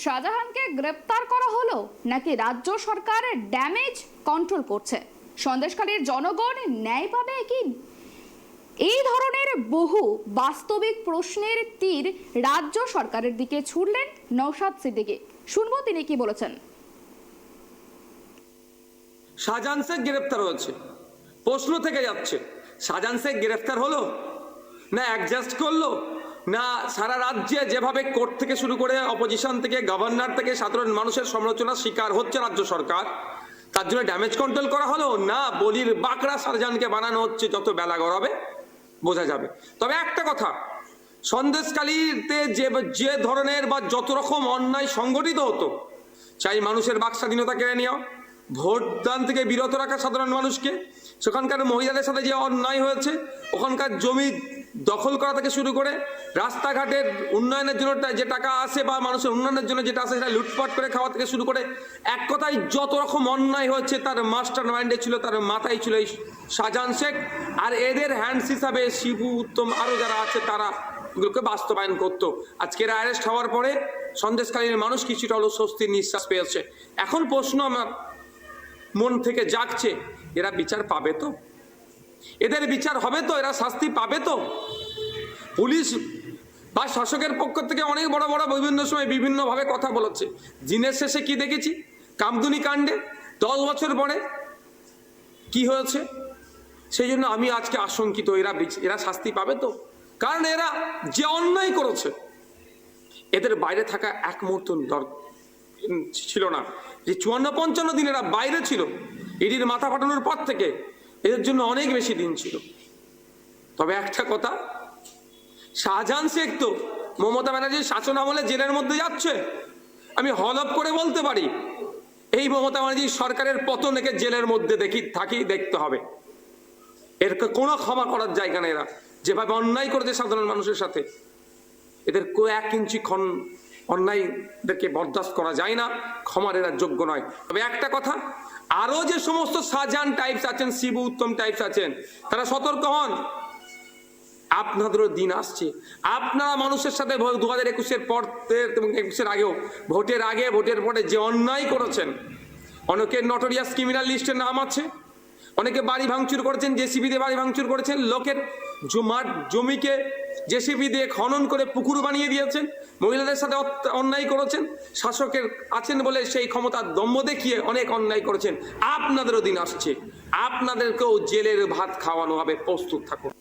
শাহজাহানকে গ্রেপ্তার করা হলো নাকি রাজ্য সরকার ড্যামেজ কন্ট্রোল করছে? সন্দেশখালীর জনগণ ন্যায় পাবে কি? এই ধরনের বহু বাস্তবিক প্রশ্নের তীর রাজ্য সরকারের দিকে ছুড়লেন নওশাদ সিদ্দিকী। শুনবো তিনি কি বলেছেন। শাহজাহান শেখ গ্রেফতার হয়েছে, প্রশ্ন থেকে যাচ্ছে শাহজাহান শেখ গ্রেফতার হলো না অ্যাডজাস্ট করলো, না সারা রাজ্যে যেভাবে কোর্ট থেকে শুরু করে অপোজিশন থেকে গভর্নর থেকে সাধারণ মানুষের সমালোচনার শিকার হচ্ছে রাজ্য সরকার, তার জন্য ড্যামেজ কন্ট্রোল করা হলো, না বলির বাঁকড়া শাহজাহানকে বানানো হচ্ছে, যত বেলা গড়াবে বোঝা যাবে। তবে একটা কথা, সন্দেশখালীতে যে ধরনের বা যত রকম অন্যায় সংগঠিত হতো, চাই মানুষের বাক স্বাধীনতা কেড়ে নেওয়া, ভোটদান থেকে বিরত রাখা সাধারণ মানুষকে, সেখানকার মহিলাদের সাথে যে অন্যায় হয়েছে, ওখানকার জমি দখল করা থেকে শুরু করে রাস্তাঘাটের উন্নয়নের জন্য যে টাকা আসে বা মানুষের উন্নয়নের জন্য যেটা আসে সেটা লুটপাট করে খাওয়া থেকে শুরু করে এক কথায় যত রকম অন্যায় হয়েছে তার মাস্টার মাইন্ডে ছিল, তার মাথায় ছিল এই শাহজাহান শেখ। আর এদের হ্যান্ডস হিসাবে শিবু, উত্তম আরও যারা আছে তারা এগুলোকে বাস্তবায়ন করতো। আজকের অ্যারেস্ট হওয়ার পরে সন্দেশকালীন মানুষ কিছুটা হলো স্বস্তির নিঃশ্বাস পেয়েছে। এখন প্রশ্ন আমার মন থেকে জাগছে, এরা বিচার পাবে তো? এদের বিচার হবে তো? এরা শাস্তি পাবে তো? পুলিশ বা শাসকের পক্ষ থেকে অনেক বড় বড় বিভিন্ন সময় বিভিন্নভাবে কথা বলেছে। দিনের শেষে কি দেখেছি? কামদুনি কাণ্ডে 10 বছর পরে কি হয়েছে? সেই জন্য আমি আজকে আশঙ্কিত, এরা শাস্তি পাবে তো? কারণ এরা যে অন্যায় করেছে এদের বাইরে থাকা এক মুহূর্ত ছিল না। যে 54-55 দিন এরা বাইরে ছিল, ইডির মাথা ফাটানোর পর থেকে এদের জন্য অনেক বেশি দিন ছিল। তবে একটা কথা, শাহজাহান শেখ তো মমতা ব্যানার্জির শাসন আমলে জেলের মধ্যে যাচ্ছে। আমি হলফ করে বলতে পারি এই মমতা ব্যানার্জির সরকারের পতন একে জেলের মধ্যে দেখতে হবে। এর কোনো ক্ষমা করার জায়গা নেই। এরা যেভাবে অন্যায় করেছে সাধারণ মানুষের সাথে, এদের 1 ইঞ্চি অন্যায়দেরকে বরদাস্ত করা যায় না, ক্ষমার এরা যোগ্য নয়। তবে একটা কথা, আরো যে সমস্ত শাহজাহান টাইপস আছেন, শিবু উত্তম টাইপস আছেন, তারা সতর্ক হন। আপনাদেরও দিন আসছে। আপনারা মানুষের সাথে 2021-এর পর এবং 21-এর আগেও, ভোটের আগে ভোটের পরে যে অন্যায় করেছেন, অনেকের নটোরিয়াস ক্রিমিনাল লিস্টের নাম আছে, অনেকে বাড়ি ভাঙচুর করেছেন, জেসিবি দিয়ে বাড়ি ভাঙচুর করেছেন, লোকের জমিকে জেসিবি দিয়ে খনন করে পুকুর বানিয়ে দিয়েছেন, মহিলাদের সাথে অন্যায় করেছেন, শাসকের আছেন বলে সেই ক্ষমতার দম্ভ দেখিয়ে অনেক অন্যায় করেছেন। আপনাদেরও দিন আসছে, আপনাদেরকেও জেলের ভাত খাওয়ানো হবে, প্রস্তুত থাকুন।